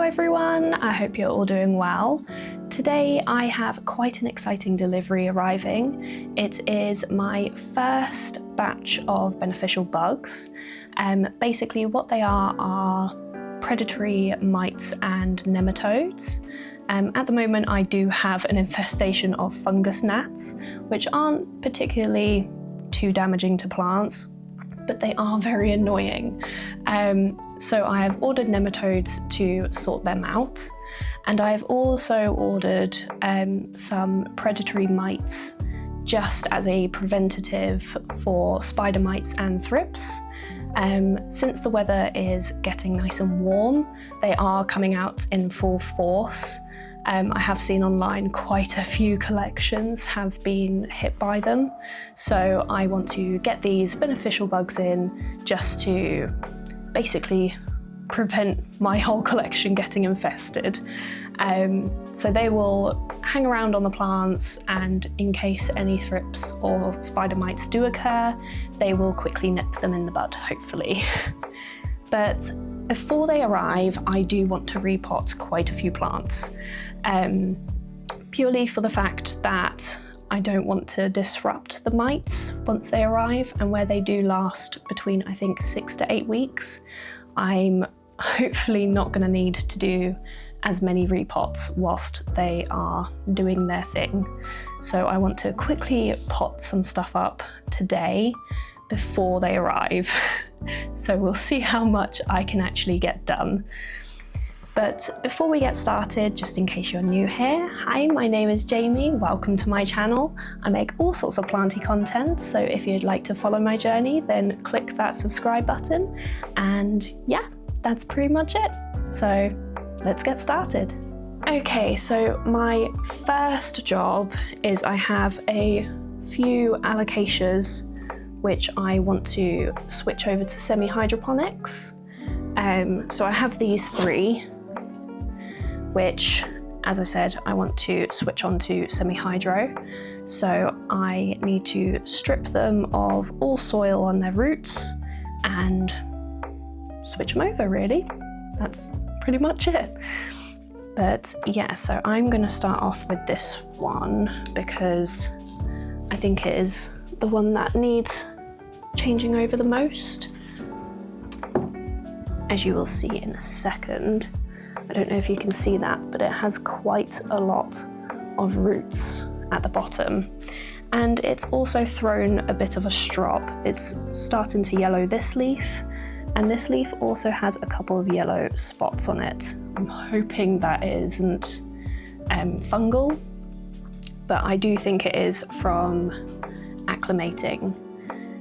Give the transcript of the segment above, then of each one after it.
everyone, I hope you're all doing well. Today I have quite an exciting delivery arriving. It is my first batch of beneficial bugs. Basically what they are predatory mites and nematodes. At the moment I do have an infestation of fungus gnats, which aren't particularly too damaging to plants, but they are very annoying. So I have ordered nematodes to sort them out, and I've also ordered some predatory mites just as a preventative for spider mites and thrips. Since the weather is getting nice and warm, they are coming out in full force. I have seen online quite a few collections have been hit by them, so I want to get these beneficial bugs in just to basically prevent my whole collection getting infested. So they will hang around on the plants, and in case any thrips or spider mites do occur, they will quickly nip them in the bud, hopefully. But before they arrive, I do want to repot quite a few plants, purely for the fact that I don't want to disrupt the mites once they arrive, and where they do last between I think 6 to 8 weeks, I'm hopefully not going to need to do as many repots whilst they are doing their thing. So I want to quickly pot some stuff up today before they arrive. So we'll see how much I can actually get done. But before we get started, just in case you're new here, hi, my name is Jamie, welcome to my channel. I make all sorts of planty content, so if you'd like to follow my journey, then click that subscribe button, and yeah, that's pretty much it. So let's get started. Okay, so my first job is I have a few alocasias which I want to switch over to semi-hydroponics. So I have these 3, which, as I said, I want to switch on to semi-hydro. So I need to strip them of all soil on their roots and switch them over, really. That's pretty much it. But yeah, so I'm gonna start off with this one because I think it is the one that needs changing over the most, as you will see in a second. I don't know if you can see that, but it has quite a lot of roots at the bottom, and it's also thrown a bit of a strop. It's starting to yellow this leaf, and this leaf also has a couple of yellow spots on it. I'm hoping that isn't fungal, but I do think it is from acclimating.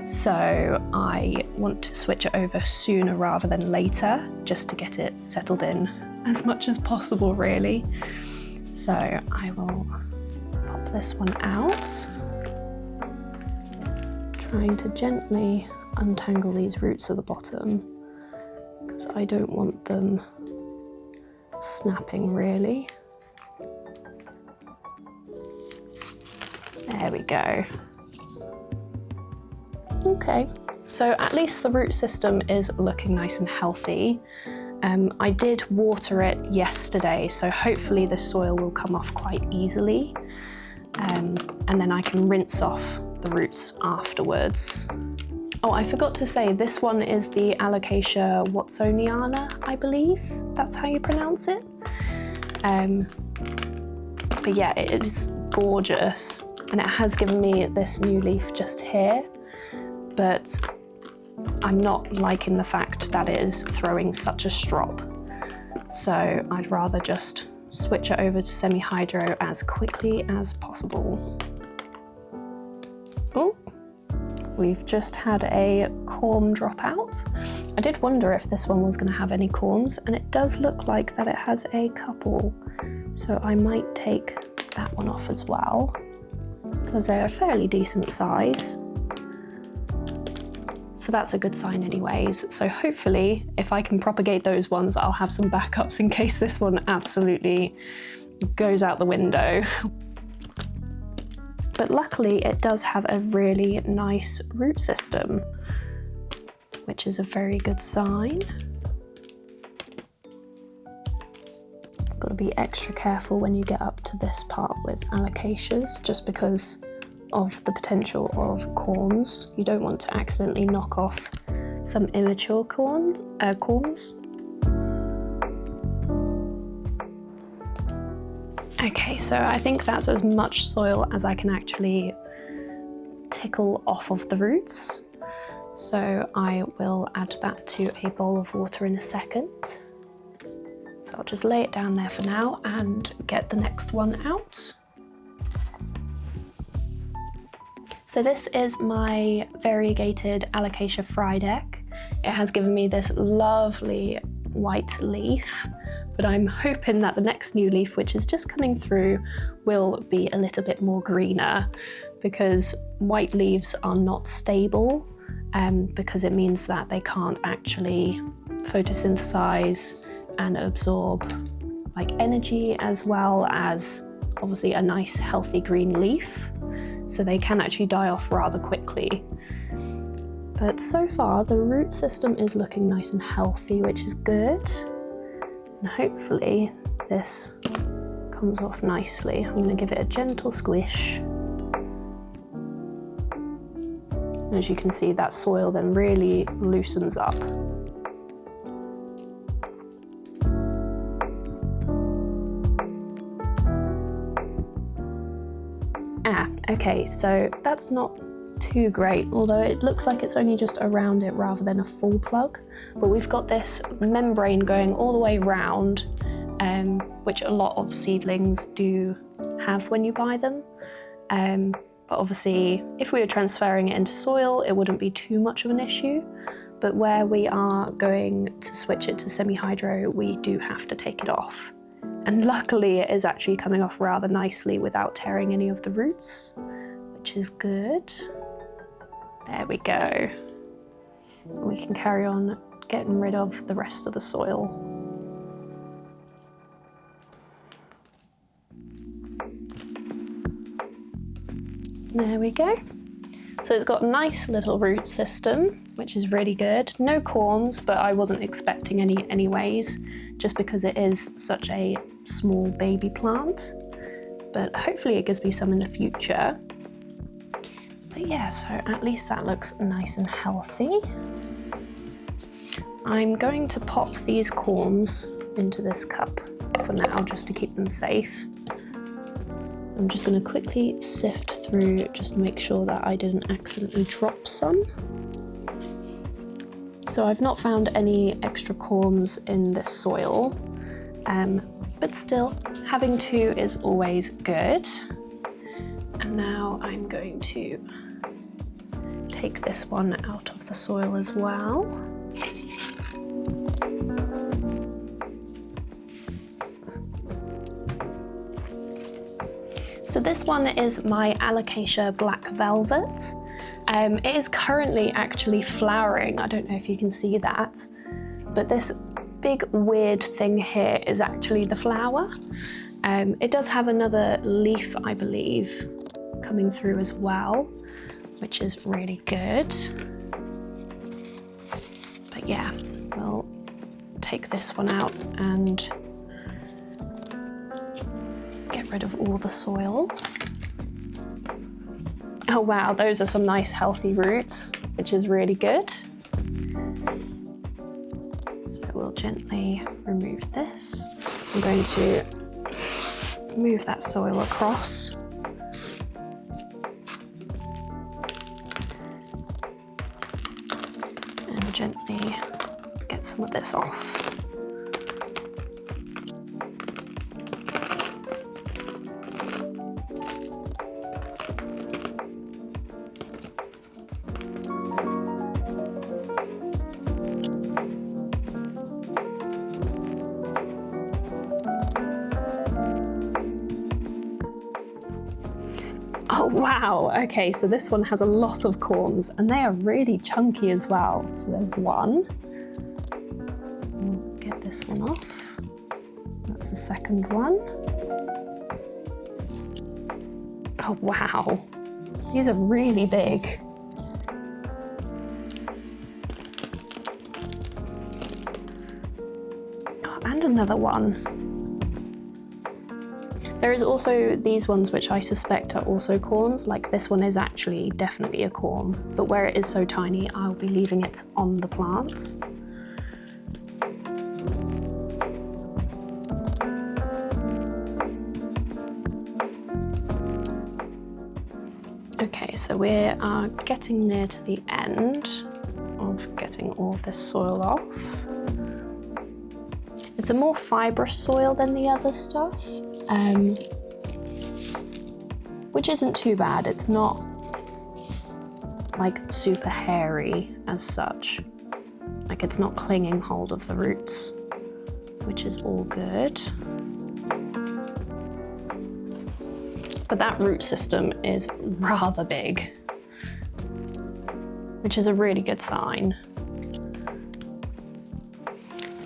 So I want to switch it over sooner rather than later, just to get it settled in as much as possible, really. So I will pop this one out, trying to gently untangle these roots at the bottom, because I don't want them snapping, really. There we go. Okay, so at least the root system is looking nice and healthy. I did water it yesterday, so hopefully the soil will come off quite easily, and then I can rinse off the roots afterwards. Oh, I forgot to say, this one is the Alocasia watsoniana, I believe that's how you pronounce it. But yeah, it is gorgeous, and it has given me this new leaf just here. But I'm not liking the fact that it is throwing such a strop. So I'd rather just switch it over to semi-hydro as quickly as possible. Oh, we've just had a corm drop out. I did wonder if this one was going to have any corms, and it does look like that it has a couple. So I might take that one off as well, because they're a fairly decent size. So that's a good sign anyways. So hopefully, if I can propagate those ones, I'll have some backups in case this one absolutely goes out the window. But luckily it does have a really nice root system, which is a very good sign. Got to be extra careful when you get up to this part with alocasias, just because of the potential of corms. You don't want to accidentally knock off some immature corms. Okay, so I think that's as much soil as I can actually tickle off of the roots. So I will add that to a bowl of water in a second. So I'll just lay it down there for now and get the next one out. So this is my variegated Alocasia Friedeck. It has given me this lovely white leaf, but I'm hoping that the next new leaf, which is just coming through, will be a little bit more greener, because white leaves are not stable, because it means that they can't actually photosynthesize and absorb like energy, as well as obviously a nice healthy green leaf. So they can actually die off rather quickly. But so far the root system is looking nice and healthy, which is good. And hopefully this comes off nicely. I'm going to give it a gentle squish. And as you can see, that soil then really loosens up. Okay, so that's not too great, although it looks like it's only just around it rather than a full plug. But we've got this membrane going all the way round, which a lot of seedlings do have when you buy them. But obviously, if we were transferring it into soil, it wouldn't be too much of an issue. But where we are going to switch it to semi-hydro, we do have to take it off. And luckily it is actually coming off rather nicely without tearing any of the roots, which is good. There we go. We can carry on getting rid of the rest of the soil. There we go. So it's got a nice little root system, which is really good. No corms, but I wasn't expecting any anyways, just because it is such a small baby plant. But hopefully it gives me some in the future. But yeah, so at least that looks nice and healthy. I'm going to pop these corms into this cup for now, just to keep them safe. I'm just going to quickly sift through just to make sure that I didn't accidentally drop some. So I've not found any extra corms in this soil, but still, having two is always good. And now I'm going to take this one out of the soil as well. So this one is my Alocasia Black Velvet. It is currently actually flowering. I don't know if you can see that, but this big weird thing here is actually the flower. It does have another leaf, I believe, coming through as well, which is really good. But yeah, we'll take this one out and get rid of all the soil. Oh wow, those are some nice healthy roots, which is really good. So we'll gently remove this. I'm going to move that soil across. And gently get some of this off. Oh wow, okay, so this one has a lot of corms and they are really chunky as well. So there's one. We'll get this one off. That's the second one. Oh wow, these are really big. Oh, and another one. There is also these ones which I suspect are also corms, like this one is actually definitely a corm, but where it is so tiny, I'll be leaving it on the plants. Okay, so we are getting near to the end of getting all of this soil off. It's a more fibrous soil than the other stuff, which isn't too bad. It's not like super hairy as such. Like it's not clinging hold of the roots, which is all good. But that root system is rather big, which is a really good sign.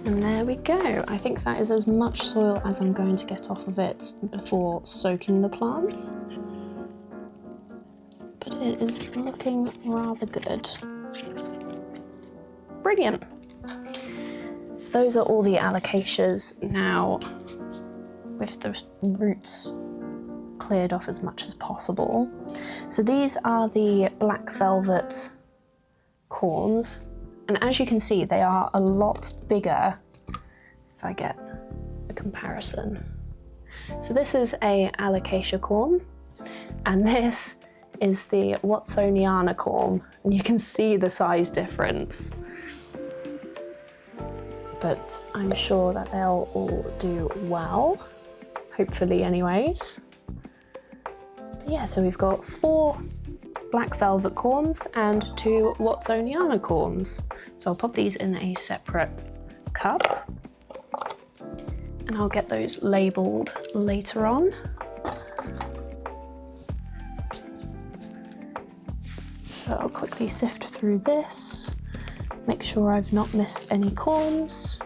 And there we go. I think that is as much soil as I'm going to get off of it before soaking the plant. But it is looking rather good. Brilliant. So those are all the alocasias now with the roots cleared off as much as possible. So these are the black velvet corms, and as you can see they are a lot bigger if I get a comparison. So this is a alocasia corm and this is the Watsoniana corm, and you can see the size difference, but I'm sure that they'll all do well, hopefully anyways. Yeah, so we've got 4 black velvet corms and 2 Watsoniana corms. So I'll pop these in a separate cup and I'll get those labelled later on. So I'll quickly sift through this, make sure I've not missed any corms,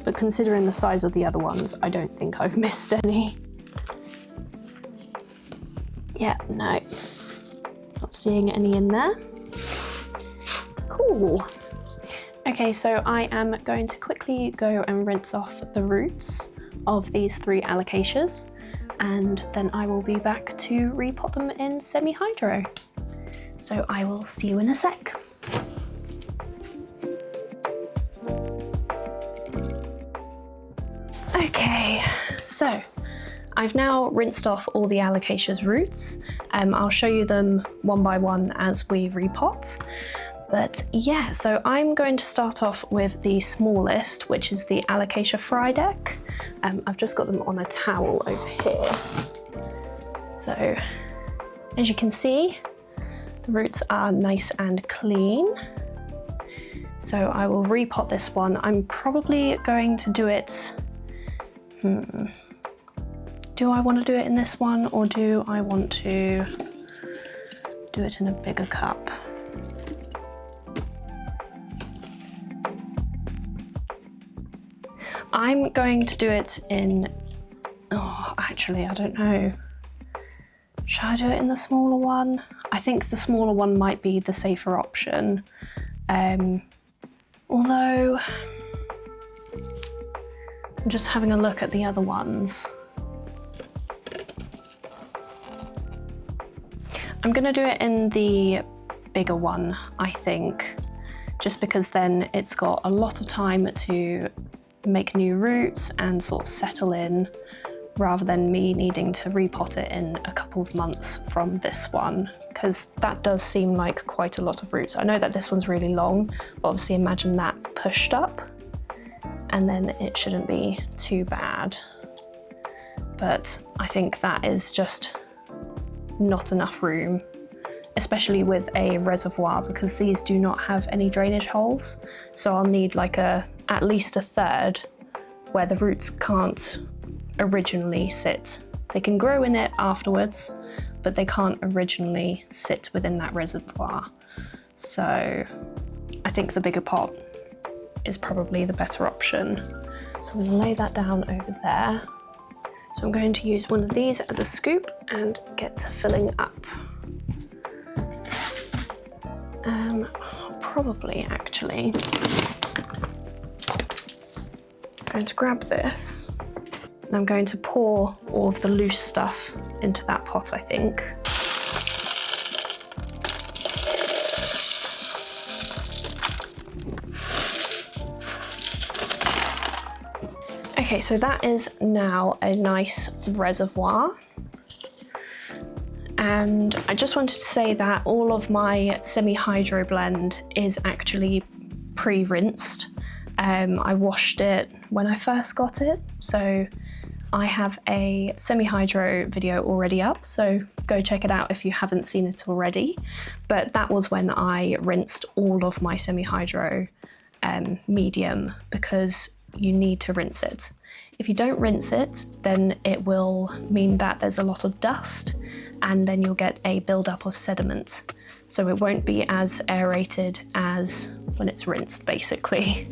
but considering the size of the other ones, I don't think I've missed any. Yeah, no, not seeing any in there. Cool. Okay, so I am going to quickly go and rinse off the roots of these 3 alocasias, and then I will be back to repot them in semi-hydro. So I will see you in a sec. Okay, so I've now rinsed off all the alocasia's roots. I'll show you them one by one as we repot. But yeah, so I'm going to start off with the smallest, which is the Alocasia Frydek. I've just got them on a towel over here. So as you can see, the roots are nice and clean. So I will repot this one. I'm probably going to do it, do I want to do it in this one, or do I want to do it in a bigger cup? I'm going to do it in, oh, actually, I don't know. Should I do it in the smaller one? I think the smaller one might be the safer option. Although, I'm just having a look at the other ones. I'm gonna do it in the bigger one, I think, just because then it's got a lot of time to make new roots and sort of settle in, rather than me needing to repot it in a couple of months from this one, because that does seem like quite a lot of roots. I know that this one's really long, but obviously imagine that pushed up, and then it shouldn't be too bad. But I think that is just not enough room, especially with a reservoir, because these do not have any drainage holes. So I'll need like at least a third where the roots can't originally sit. They can grow in it afterwards, but they can't originally sit within that reservoir. So I think the bigger pot is probably the better option. So I'm gonna lay that down over there. So I'm going to use one of these as a scoop and get to filling up. Probably actually, I'm going to grab this And I'm going to pour all of the loose stuff into that pot, I think. Okay, so that is now a nice reservoir. And I just wanted to say that all of my semi-hydro blend is actually pre-rinsed. I washed it when I first got it, so I have a semi-hydro video already up, so go check it out if you haven't seen it already. But that was when I rinsed all of my semi-hydro medium, because you need to rinse it. If you don't rinse it, then it will mean that there's a lot of dust, and then you'll get a buildup of sediment. So it won't be as aerated as when it's rinsed, basically.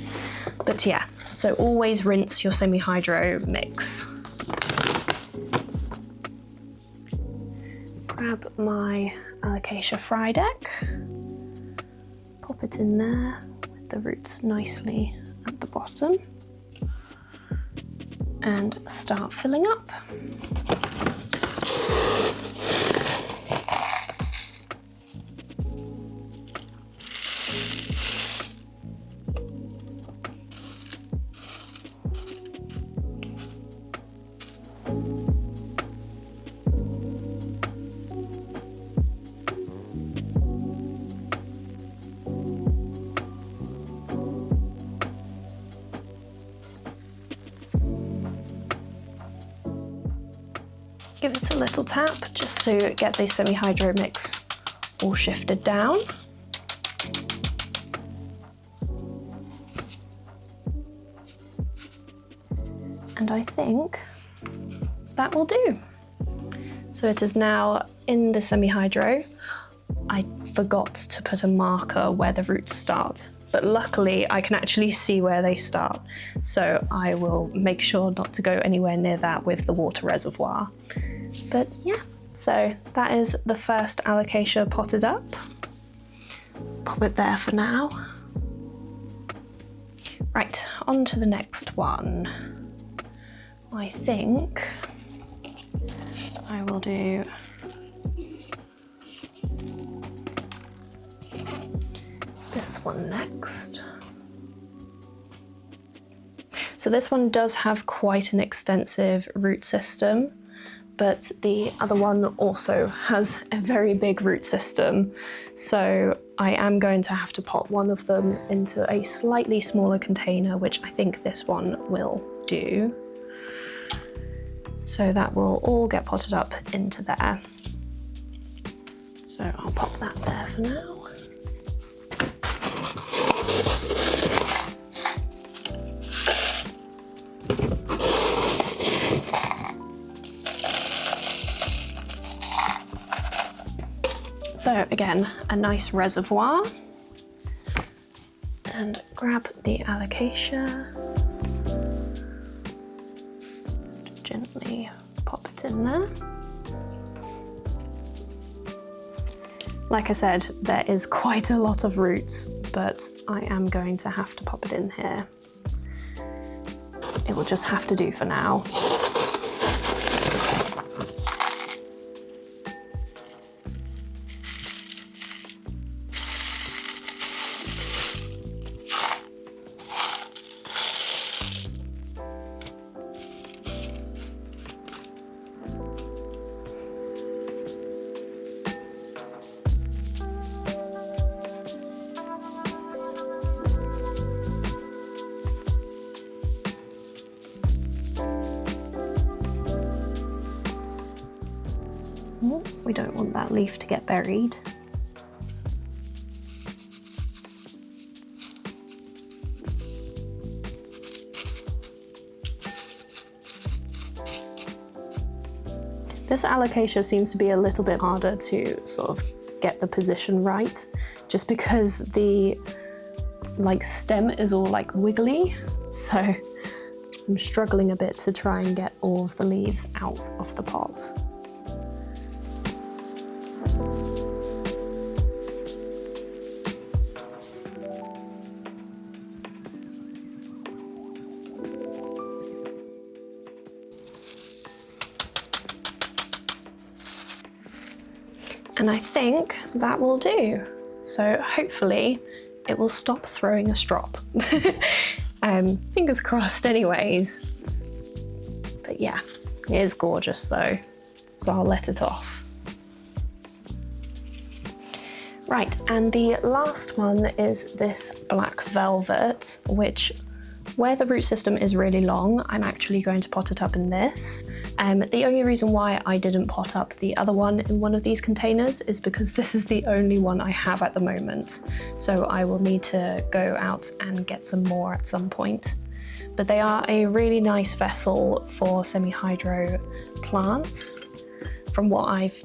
But yeah, so always rinse your semi-hydro mix. Grab my Alocasia fry deck, pop it in there with the roots nicely at the bottom, and start filling up. Give it a little tap just to get the semi-hydro mix all shifted down. And I think that will do. So it is now in the semi-hydro. I forgot to put a marker where the roots start, but luckily I can actually see where they start. So I will make sure not to go anywhere near that with the water reservoir. But yeah, so that is the first Alocasia potted up. Pop it there for now. Right, on to the next one. I think I will do this one next. So this one does have quite an extensive root system, but the other one also has a very big root system. So I am going to have to pot one of them into a slightly smaller container, which I think this one will do. So that will all get potted up into there. So I'll pop that there for now. So again, a nice reservoir, and grab the Alocasia, gently pop it in there. Like I said, there is quite a lot of roots, but I am going to have to pop it in here. It will just have to do for now. We don't want that leaf to get buried. This Alocasia seems to be a little bit harder to sort of get the position right, just because the stem is all wiggly, so I'm struggling a bit to try and get all of the leaves out of the pot. And I think that will do. So hopefully it will stop throwing a strop. Fingers crossed anyways. But yeah, it is gorgeous though, so I'll let it off. Right, and the last one is this black velvet, which, where the root system is really long, I'm actually going to pot it up in this. The only reason why I didn't pot up the other one in one of these containers is because this is the only one I have at the moment. So I will need to go out and get some more at some point. But they are a really nice vessel for semi-hydro plants, from what I've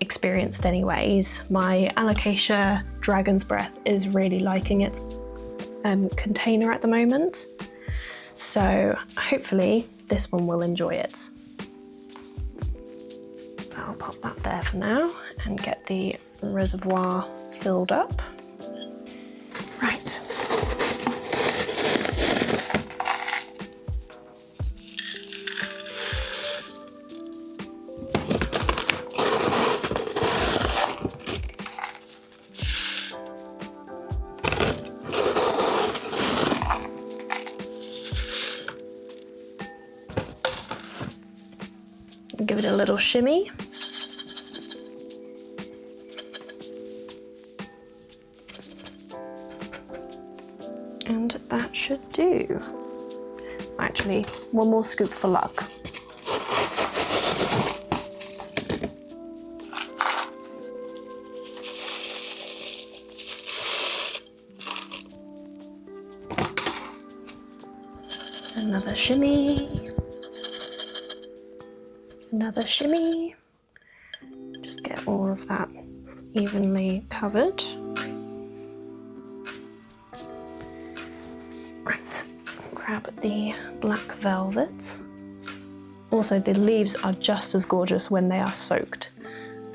experienced anyways. My Alocasia Dragon's Breath is really liking its container at the moment. So hopefully this one will enjoy it. I'll pop that there for now and get the reservoir filled up. Right. Give it a little shimmy. And that should do. Actually, one more scoop for luck. Another shimmy. Another shimmy. Just get all of that evenly covered. Right, grab the black velvet. Also, the leaves are just as gorgeous when they are soaked.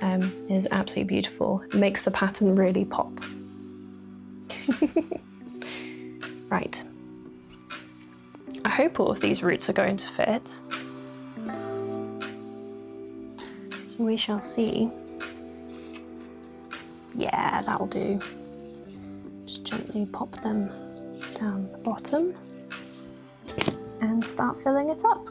It is absolutely beautiful. It makes the pattern really pop. Right. I hope all of these roots are going to fit. We shall see. Yeah, that'll do. Just gently pop them down the bottom and start filling it up.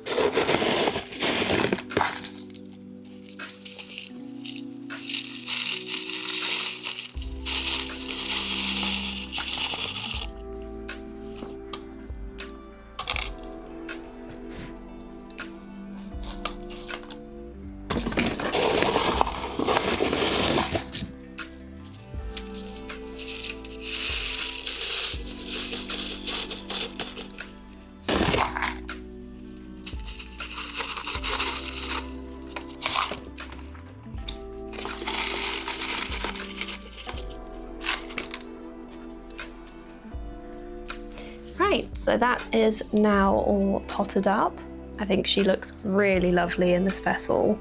Right, so that is now all potted up. I think she looks really lovely in this vessel.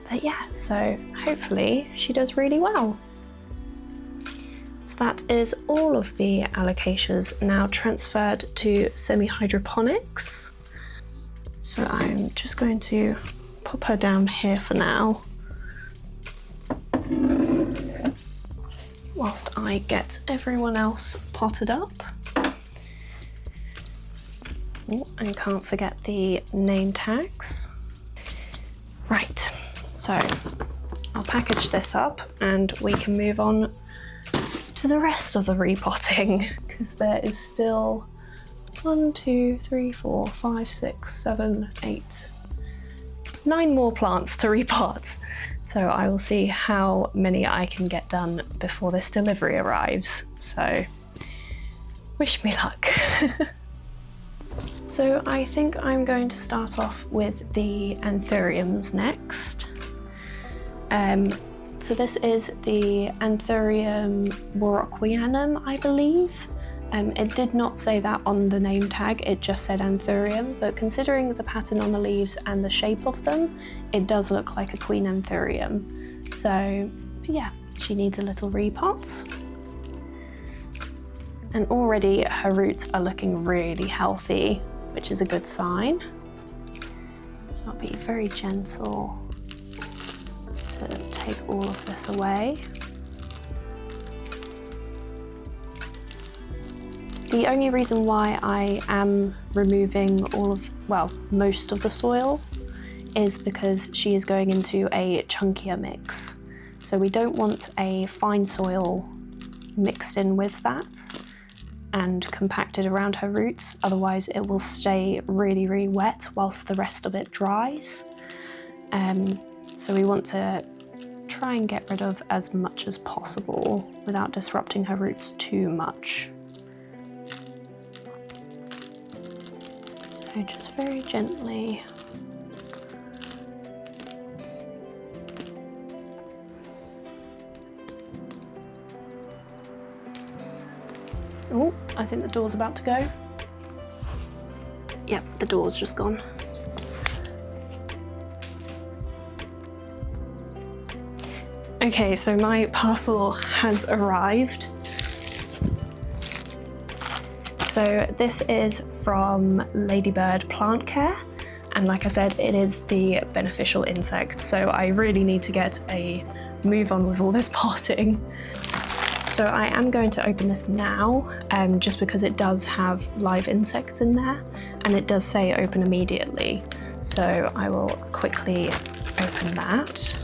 But yeah, so hopefully she does really well. So that is all of the alocasias now transferred to semi-hydroponics. So I'm just going to pop her down here for now, whilst I get everyone else potted up. Oh, and can't forget the name tags. Right, so I'll package this up and we can move on to the rest of the repotting, because there is still 1, 2, 3, 4, 5, 6, 7, 8, 9 more plants to repot. So I will see how many I can get done before this delivery arrives. So wish me luck. So I think I'm going to start off with the anthuriums next. So this is the Anthurium warocquianum, I believe. It did not say that on the name tag, it just said anthurium, but considering the pattern on the leaves and the shape of them, it does look like a queen anthurium. So yeah, she needs a little repot. And already her roots are looking really healthy, which is a good sign. So I'll be very gentle to take all of this away. The only reason why I am removing most of the soil is because she is going into a chunkier mix. So we don't want a fine soil mixed in with that and compacted around her roots, otherwise it will stay really, really wet whilst the rest of it dries. So we want to try and get rid of as much as possible without disrupting her roots too much. So just very gently. Oh, I think the door's about to go. Yep, the door's just gone. Okay, so my parcel has arrived. So this is from Ladybird Plant Care, and like I said, it is the beneficial insect, so I really need to get a move on with all this potting. So I am going to open this now, just because it does have live insects in there, and it does say open immediately. So I will quickly open that.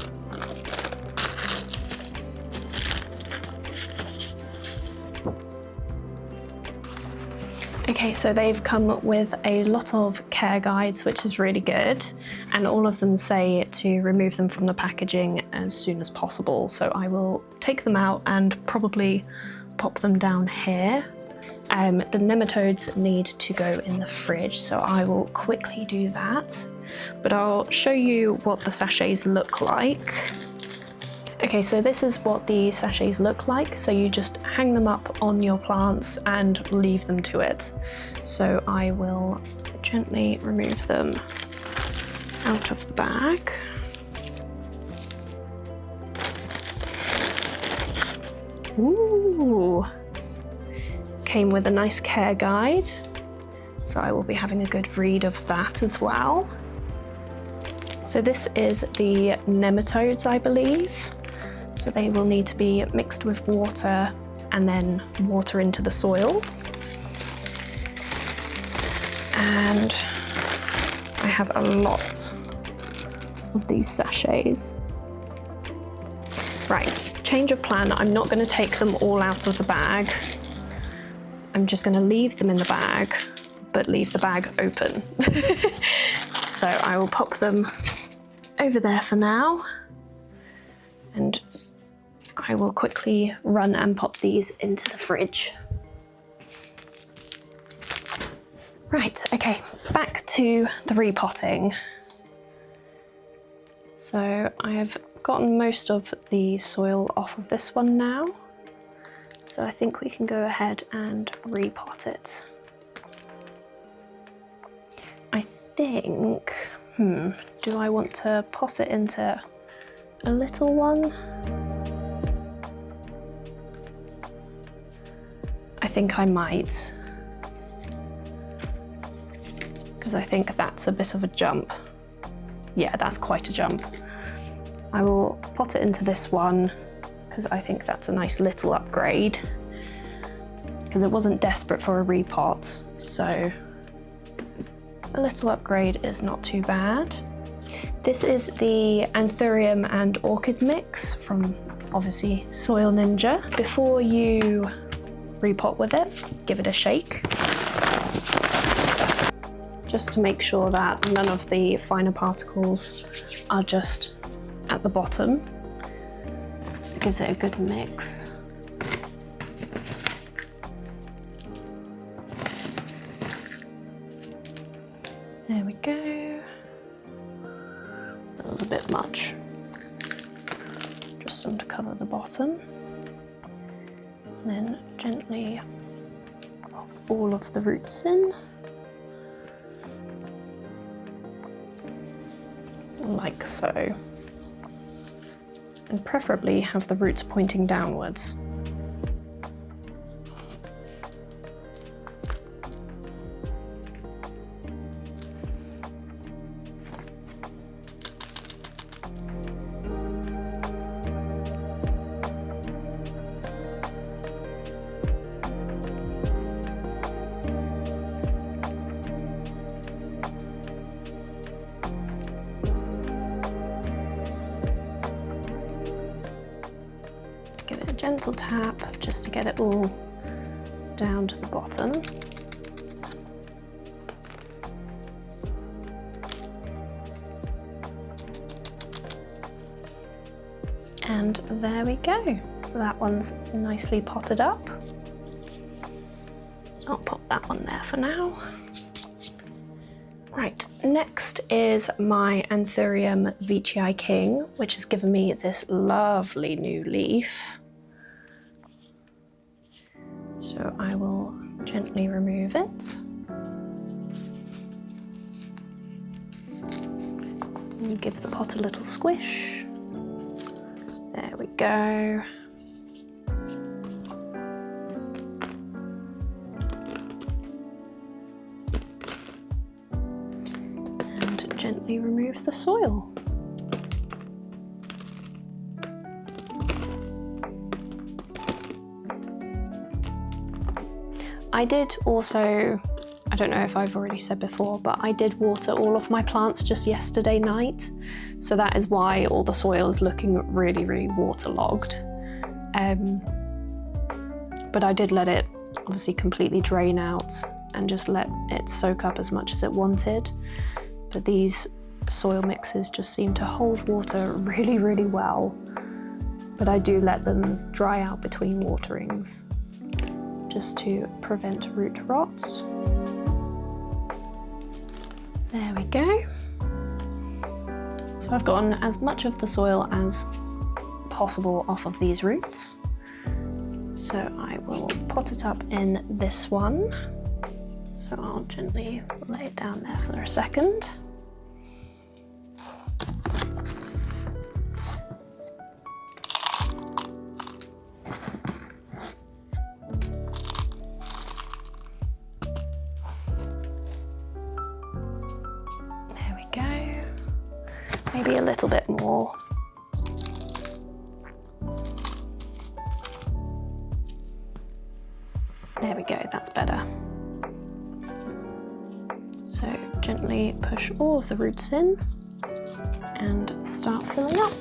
Okay, so they've come with a lot of care guides, which is really good, and all of them say to remove them from the packaging as soon as possible. So I will take them out and probably pop them down here. The nematodes need to go in the fridge, so I will quickly do that. But I'll show you what the sachets look like. Okay, so this is what the sachets look like. So you just hang them up on your plants and leave them to it. So I will gently remove them out of the bag. Ooh, came with a nice care guide. So I will be having a good read of that as well. So this is the nematodes, I believe. So they will need to be mixed with water and then water into the soil. And I have a lot of these sachets. Right, change of plan. I'm not going to take them all out of the bag. I'm just going to leave them in the bag, but leave the bag open. So I will pop them over there for now. And I will quickly run and pop these into the fridge. Right, okay, back to the repotting. So I have gotten most of the soil off of this one now. So I think we can go ahead and repot it. I think, do I want to pot it into a little one? I think I might, because I think that's a bit of a jump. Yeah, that's quite a jump. I will pot it into this one because I think that's a nice little upgrade, because it wasn't desperate for a repot, so a little upgrade is not too bad. This is the Anthurium and Orchid mix from, obviously, Soil Ninja. Before you repot with it, give it a shake, just to make sure that none of the finer particles are just at the bottom. It gives it a good mix. There we go. That was a bit much. Just some to cover the bottom. And then gently pop all of the roots in. Like so. And preferably have the roots pointing downwards. gentle tap just to get it all down to the bottom. And there we go. So that one's nicely potted up. So I'll pop that one there for now. Right, next is my Anthurium Veitchii King, which has given me this lovely new leaf. So I will gently remove it. And give the pot a little squish. There we go. And gently remove the soil. I did also, I don't know if I've already said before, but I did water all of my plants just yesterday night. So that is why all the soil is looking really, really waterlogged. But I did let it obviously completely drain out and just let it soak up as much as it wanted. But these soil mixes just seem to hold water really, really well. But I do let them dry out between waterings just to prevent root rot. There we go. So I've gotten as much of the soil as possible off of these roots. So I will pot it up in this one. So I'll gently lay it down there for a second. Maybe a little bit more. There we go, that's better. So gently push all of the roots in and start filling up.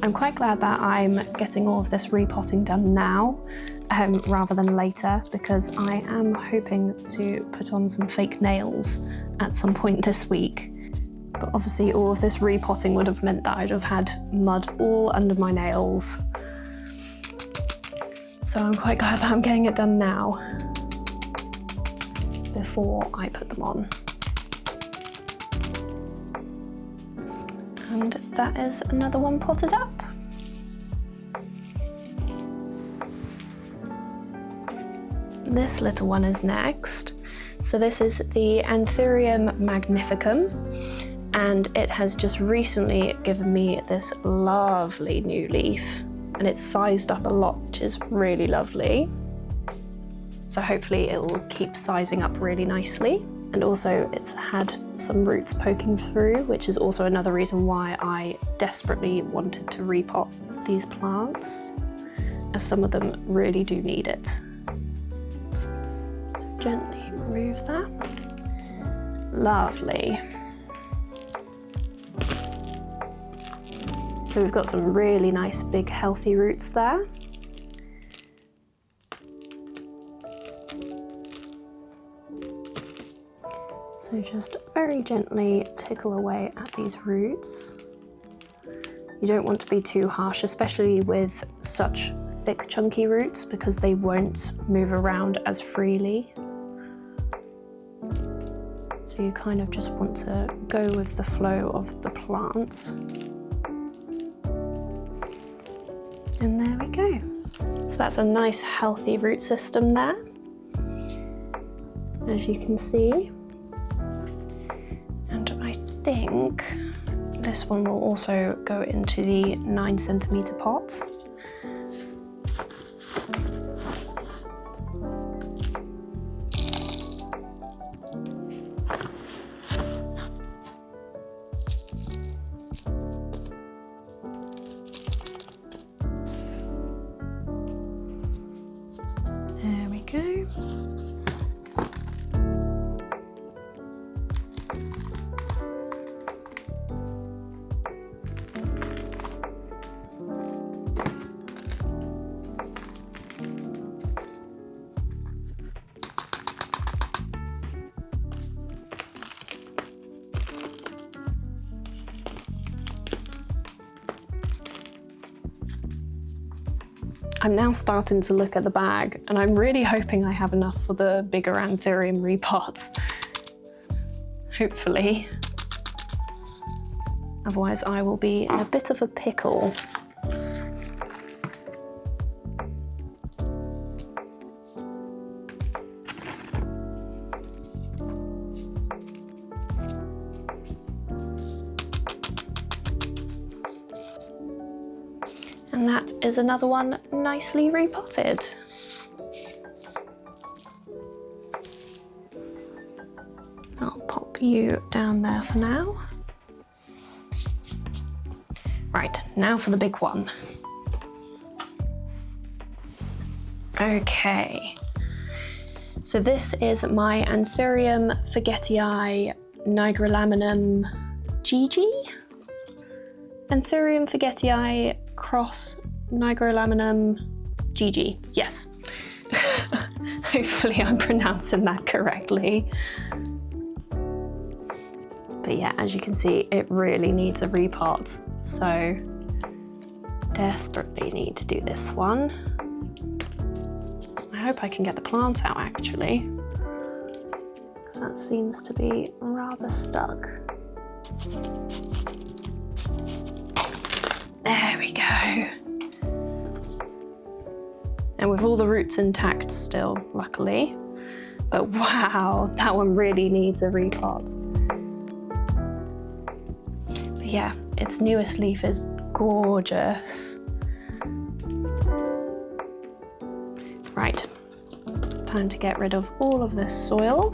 I'm quite glad that I'm getting all of this repotting done now rather than later, because I am hoping to put on some fake nails at some point this week. But obviously all of this repotting would have meant that I'd have had mud all under my nails. So I'm quite glad that I'm getting it done now before I put them on. And that is another one potted up. This little one is next. So this is the Anthurium magnificum, and it has just recently given me this lovely new leaf, and it's sized up a lot, which is really lovely. So hopefully it will keep sizing up really nicely. And also it's had some roots poking through, which is also another reason why I desperately wanted to repot these plants, as some of them really do need it. So gently remove that. Lovely. So we've got some really nice big healthy roots there. So just very gently tickle away at these roots. You don't want to be too harsh, especially with such thick chunky roots, because they won't move around as freely. So you kind of just want to go with the flow of the plant. And there we go. So that's a nice healthy root system there, as you can see. I think this one will also go into the 9cm pot. I'm now starting to look at the bag, and I'm really hoping I have enough for the bigger Anthurium repot. Hopefully. Otherwise I will be in a bit of a pickle. And that is another one nicely repotted. I'll pop you down there for now. Right, now for the big one. Okay, so this is my Anthurium forgetii nigrolaminum GG? Anthurium forgetii cross nigrolaminum GG, yes. Hopefully I'm pronouncing that correctly. But yeah, as you can see, it really needs a repot. So desperately need to do this one. I hope I can get the plant out actually, because that seems to be rather stuck. There we go. And with all the roots intact still, luckily. But wow, that one really needs a repot. But yeah, its newest leaf is gorgeous. Right, time to get rid of all of this soil.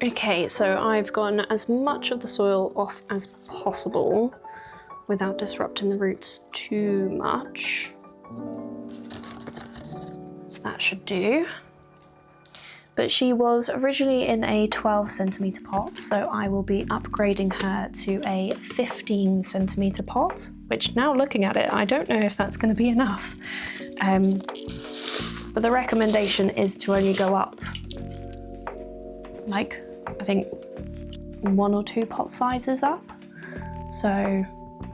Okay, so I've gotten as much of the soil off as possible without disrupting the roots too much. So that should do. But she was originally in a 12cm pot, so I will be upgrading her to a 15cm pot, which now looking at it, I don't know if that's going to be enough. But the recommendation is to only go up like, I think 1 or 2 pot sizes up, so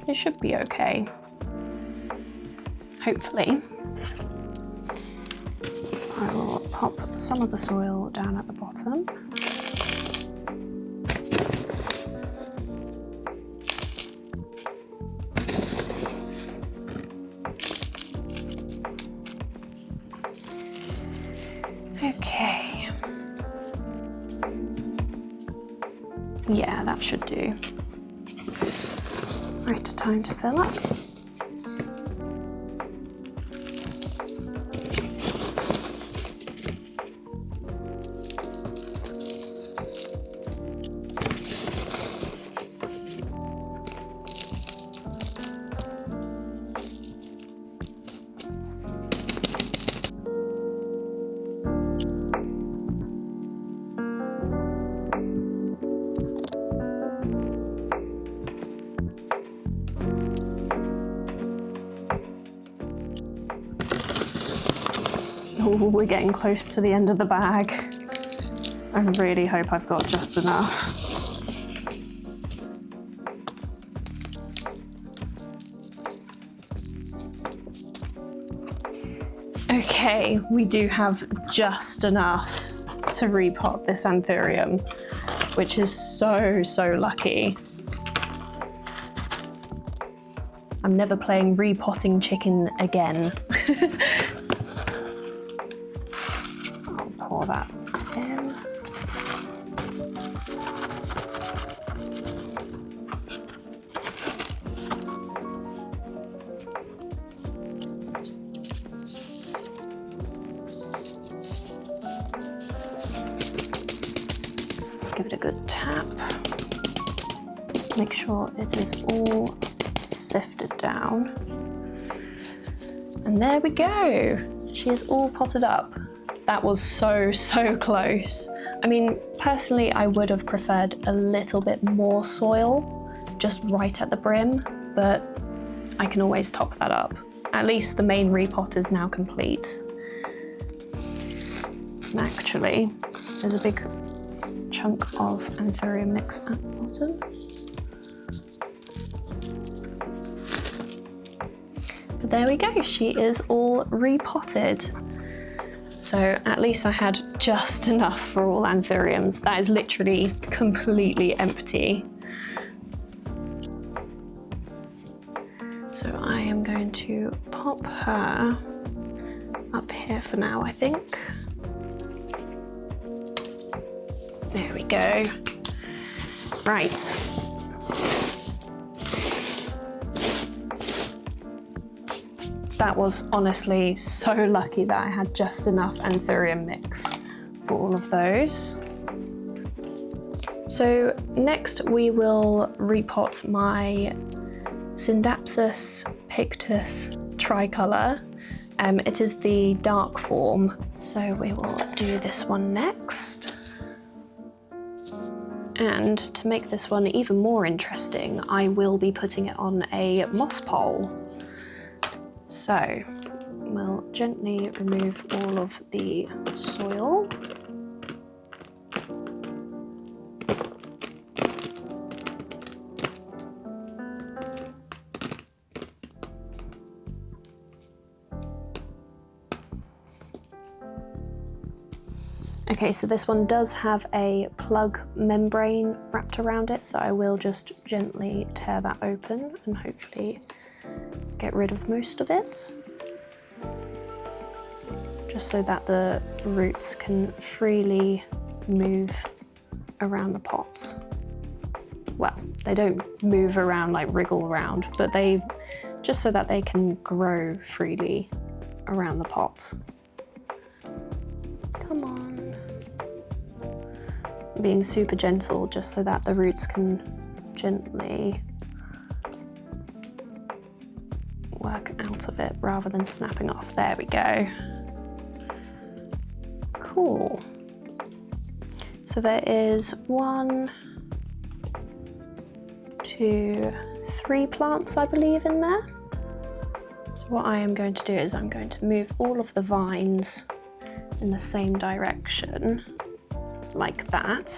it should be okay, hopefully. I will pop some of the soil down at the bottom. Okay. Yeah, that should do. Right, time to fill up. Ooh, we're getting close to the end of the bag. I really hope I've got just enough. Okay, we do have just enough to repot this Anthurium, which is so lucky. I'm never playing repotting chicken again. Pour that in. Give it a good tap. Make sure it is all sifted down. And there we go. She is all potted up. That was so close. I mean, personally, I would have preferred a little bit more soil, just right at the brim, but I can always top that up. At least the main repot is now complete. And actually, there's a big chunk of Anthurium mix at the bottom. But there we go, she is all repotted. So at least I had just enough for all Anthuriums. That is literally completely empty. So I am going to pop her up here for now, I think. There we go. Right. That was honestly so lucky that I had just enough Anthurium mix for all of those. So next we will repot my Syndapsus pictus tricolour. It is the dark form, so we will do this one next. And to make this one even more interesting, I will be putting it on a moss pole. So we'll gently remove all of the soil. Okay, so this one does have a plug membrane wrapped around it, so I will just gently tear that open and hopefully get rid of most of it. Just so that the roots can freely move around the pot. Well, they don't move around, like wriggle around, but just so that they can grow freely around the pot. Come on. Being super gentle just so that the roots can gently work out of it rather than snapping off. There we go. Cool. So there is 1, 2, 3 plants, I believe, in there. So what I am going to do is I'm going to move all of the vines in the same direction, like that,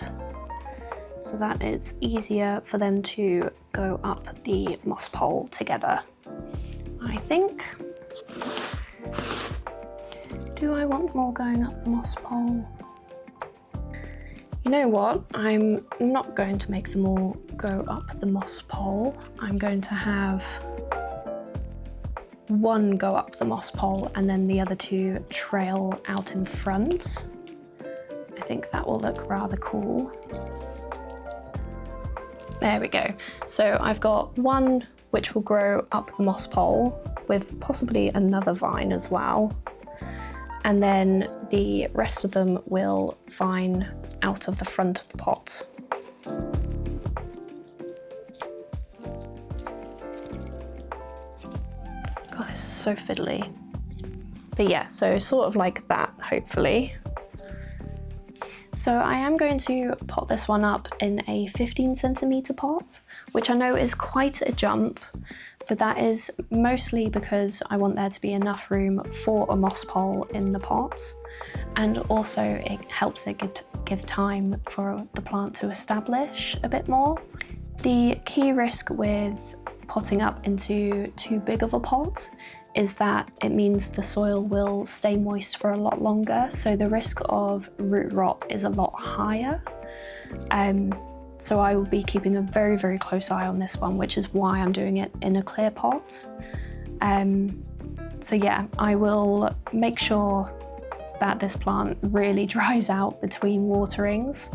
so that it's easier for them to go up the moss pole together, I think. Do I want them all going up the moss pole? You know what? I'm not going to make them all go up the moss pole. I'm going to have one go up the moss pole and then the other 2 trail out in front. I think that will look rather cool. There we go. So I've got one which will grow up the moss pole with possibly another vine as well. And then the rest of them will vine out of the front of the pot. God, this is so fiddly. But yeah, so sort of like that, hopefully. So I am going to pot this one up in a 15 centimetre pot, which I know is quite a jump, but that is mostly because I want there to be enough room for a moss pole in the pot, and also it helps it give time for the plant to establish a bit more. The key risk with potting up into too big of a pot is that it means the soil will stay moist for a lot longer, so the risk of root rot is a lot higher. So I will be keeping a very, very close eye on this one, which is why I'm doing it in a clear pot. So yeah, I will make sure that this plant really dries out between waterings,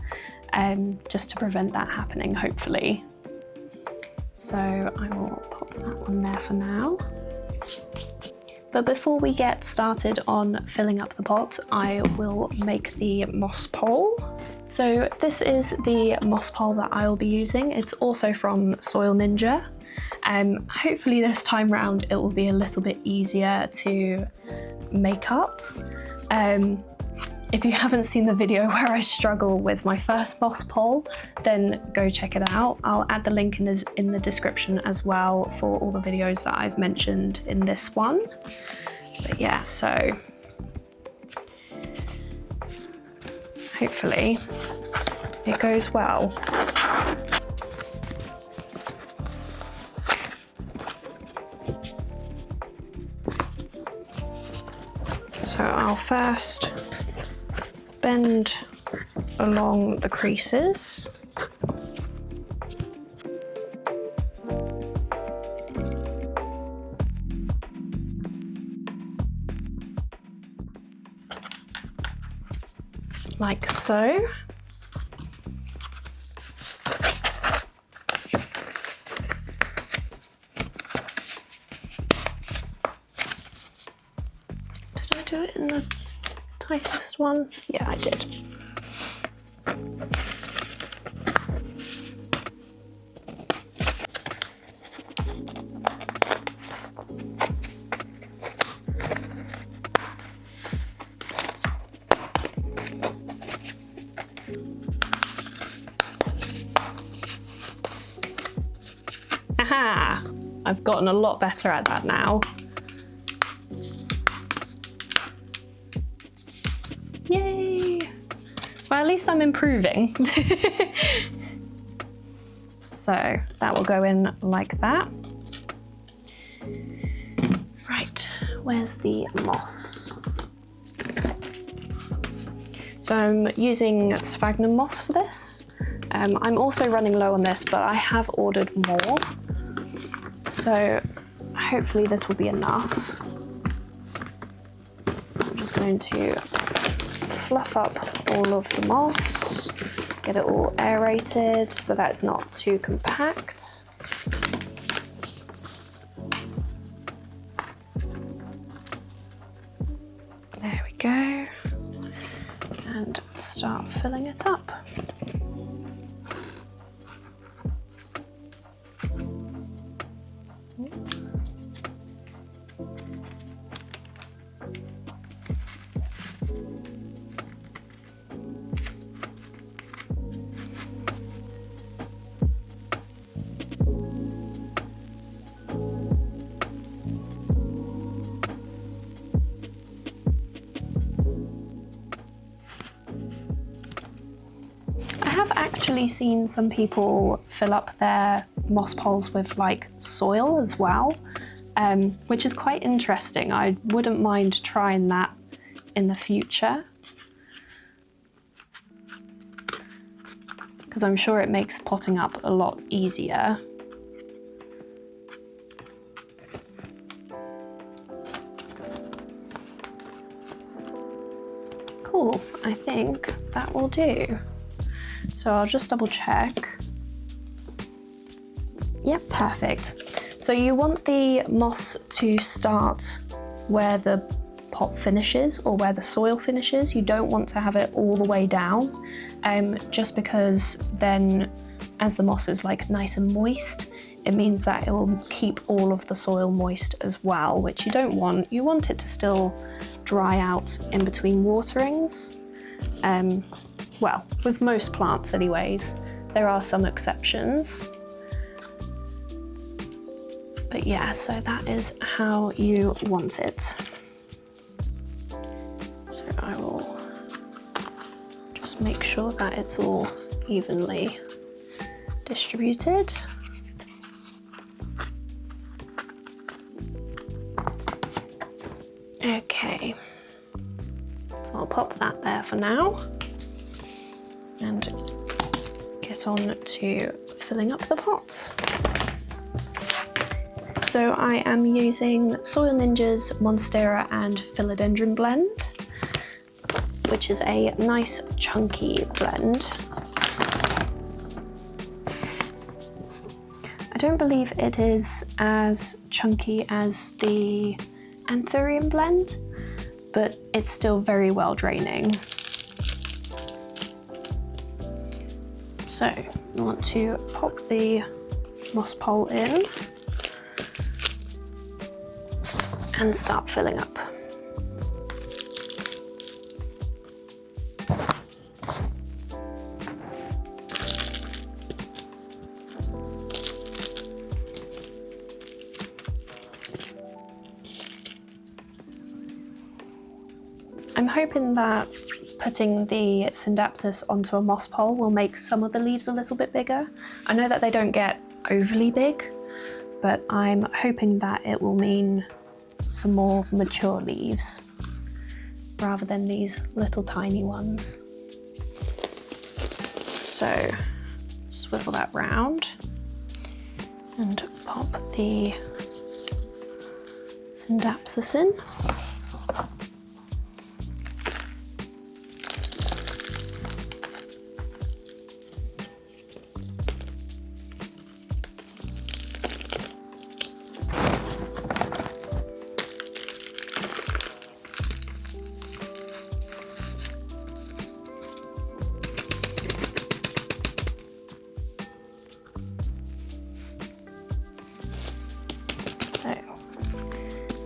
just to prevent that happening, hopefully. So I will pop that one there for now. But before we get started on filling up the pot, I will make the moss pole. So this is the moss pole that I will be using. It's also from Soil Ninja. Hopefully this time round it will be a little bit easier to make up. If you haven't seen the video where I struggle with my first moss pole, then go check it out. I'll add the link in the description as well for all the videos that I've mentioned in this one. But yeah, so hopefully it goes well. So I'll first bend along the creases. Like so. Did I do it in the tightest one? Yeah, I did. Aha! I've gotten a lot better at that now. Yay! Well, at least I'm improving. So that will go in like that. Right, where's the moss? So I'm using sphagnum moss for this. I'm also running low on this, but I have ordered more. So hopefully this will be enough. I'm just going to fluff up all of the moss, get it all aerated so that it's not too compact. There we go. And start filling it up. Actually seen some people fill up their moss poles with like soil as well, which is quite interesting. I wouldn't mind trying that in the future, because I'm sure it makes potting up a lot easier. Cool, I think that will do. So I'll just double check. Yep, perfect. So you want the moss to start where the pot finishes or where the soil finishes. You don't want to have it all the way down, just because then as the moss is like nice and moist, it means that it will keep all of the soil moist as well, which you don't want. You want it to still dry out in between waterings. Well, with most plants anyways. There are some exceptions. But yeah, so that is how you want it. So I will just make sure that it's all evenly distributed. Okay, so I'll pop that there for now and get on to filling up the pot. So I am using Soil Ninja's Monstera and Philodendron blend, which is a nice chunky blend. I don't believe it is as chunky as the Anthurium blend, but it's still very well draining. So I want to pop the moss pole in and start filling up. I'm hoping that putting the Syndapsus onto a moss pole will make some of the leaves a little bit bigger. I know that they don't get overly big, but I'm hoping that it will mean some more mature leaves rather than these little tiny ones. So swivel that round and pop the Syndapsus in.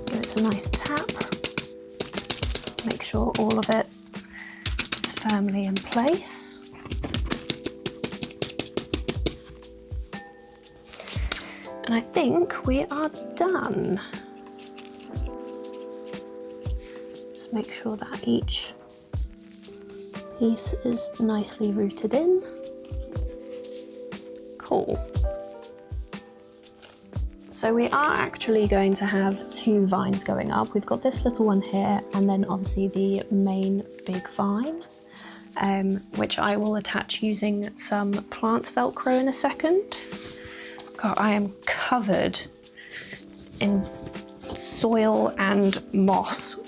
Give it a nice tap, make sure all of it is firmly in place. And I think we are done. Just make sure that each piece is nicely rooted in. Cool. So we are actually going to have two vines going up. We've got this little one here, and then obviously the main big vine, which I will attach using some plant Velcro in a second. God, I am covered in soil and moss.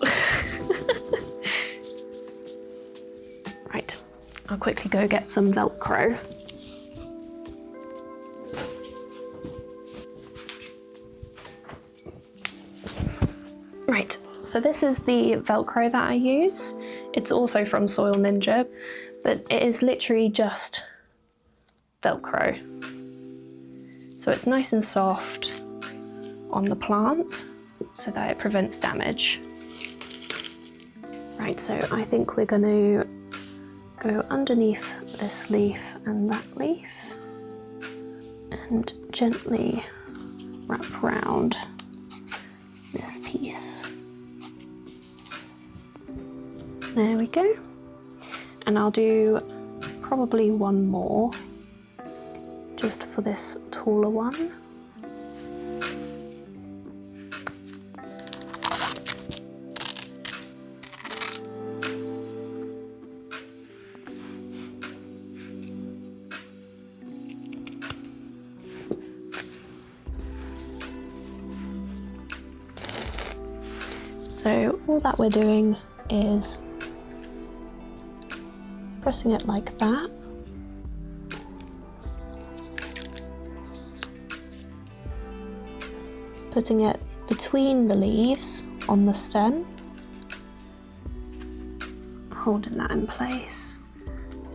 Right, I'll quickly go get some Velcro. Right, so this is the Velcro that I use. It's also from Soil Ninja, but it is literally just Velcro. So it's nice and soft on the plant so that it prevents damage. Right, so I think we're going to go underneath this leaf and that leaf and gently wrap round this piece. There we go. And I'll do probably one more just for this taller one. So all that we're doing is pressing it like that. Putting it between the leaves on the stem. Holding that in place.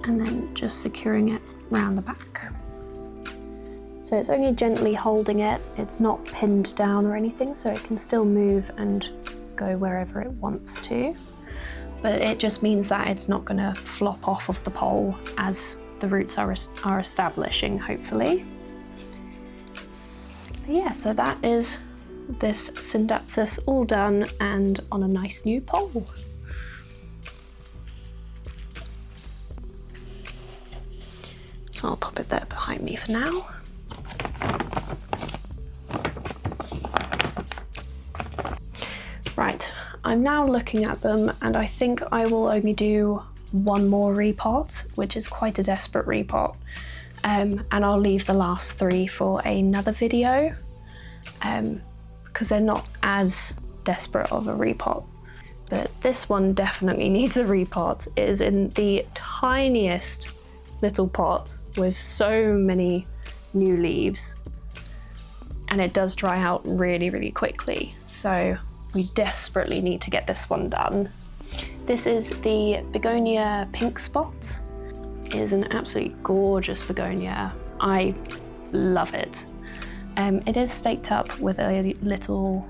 And then just securing it round the back. So it's only gently holding it. It's not pinned down or anything, so it can still move and go wherever it wants to, but it just means that it's not going to flop off of the pole as the roots are establishing, hopefully. But yeah, so that is this Syndapsus all done and on a nice new pole. So I'll pop it there behind me for now. Right, I'm now looking at them and I think I will only do one more repot, which is quite a desperate repot, and I'll leave the last three for another video because they're not as desperate of a repot. But this one definitely needs a repot. It is in the tiniest little pot with so many new leaves, and it does dry out really, really quickly. So we desperately need to get this one done. This is the begonia pink spot. It is an absolutely gorgeous begonia. I love it. It is staked up with a little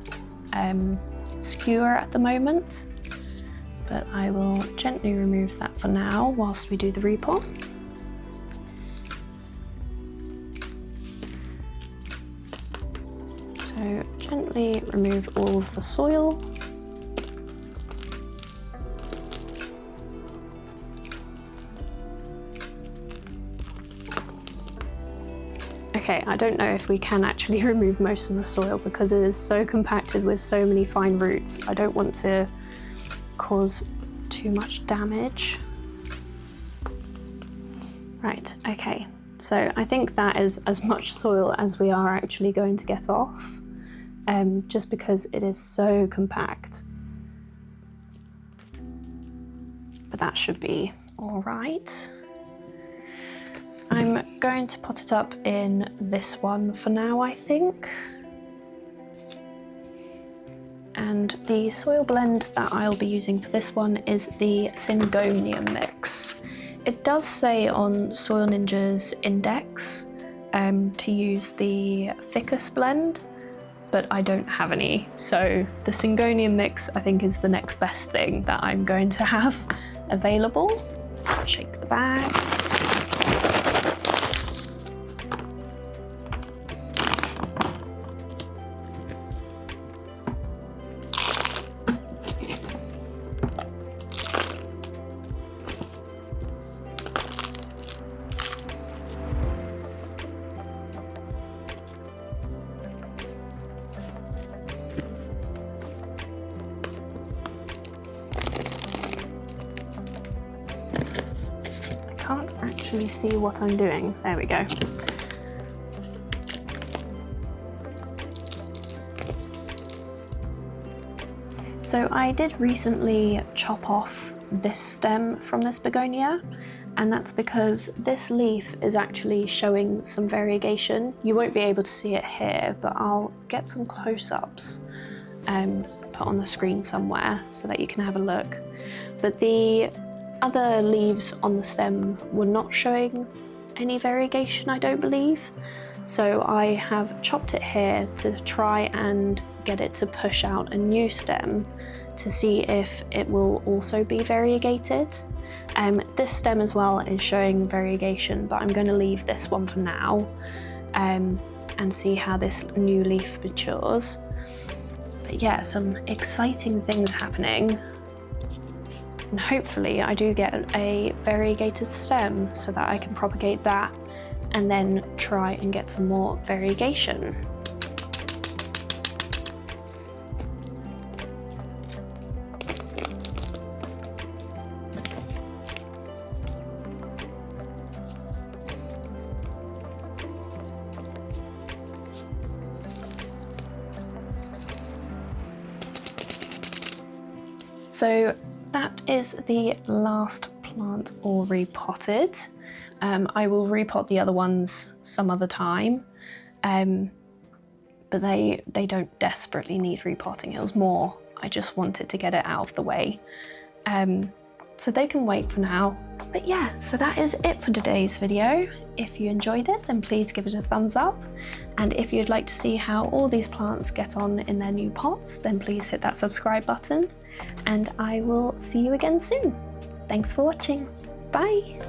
skewer at the moment, but I will gently remove that for now whilst we do the repot. So gently remove all of the soil. Okay, I don't know if we can actually remove most of the soil because it is so compacted with so many fine roots. I don't want to cause too much damage. Right, okay. So I think that is as much soil as we are actually going to get off, just because it is so compact. But that should be all right. I'm going to pot it up in this one for now, I think. And the soil blend that I'll be using for this one is the Syngonium mix. It does say on Soil Ninja's index to use the thickest blend, but I don't have any. So the Syngonium mix I think is the next best thing that I'm going to have available. Shake the bags. Can't actually see what I'm doing. There we go. So I did recently chop off this stem from this begonia, and that's because this leaf is actually showing some variegation. You won't be able to see it here, but I'll get some close-ups put on the screen somewhere so that you can have a look. But the other leaves on the stem were not showing any variegation, I don't believe. So I have chopped it here to try and get it to push out a new stem to see if it will also be variegated. This stem as well is showing variegation, but I'm going to leave this one for now and see how this new leaf matures. But yeah, some exciting things happening. And hopefully I do get a variegated stem so that I can propagate that and then try and get some more variegation. So that is the last plant all repotted. I will repot the other ones some other time, but they don't desperately need repotting. It was more, I just wanted to get it out of the way. So they can wait for now. But yeah, so that is it for today's video. If you enjoyed it, then please give it a thumbs up. And if you'd like to see how all these plants get on in their new pots, then please hit that subscribe button. And I will see you again soon. Thanks for watching. Bye.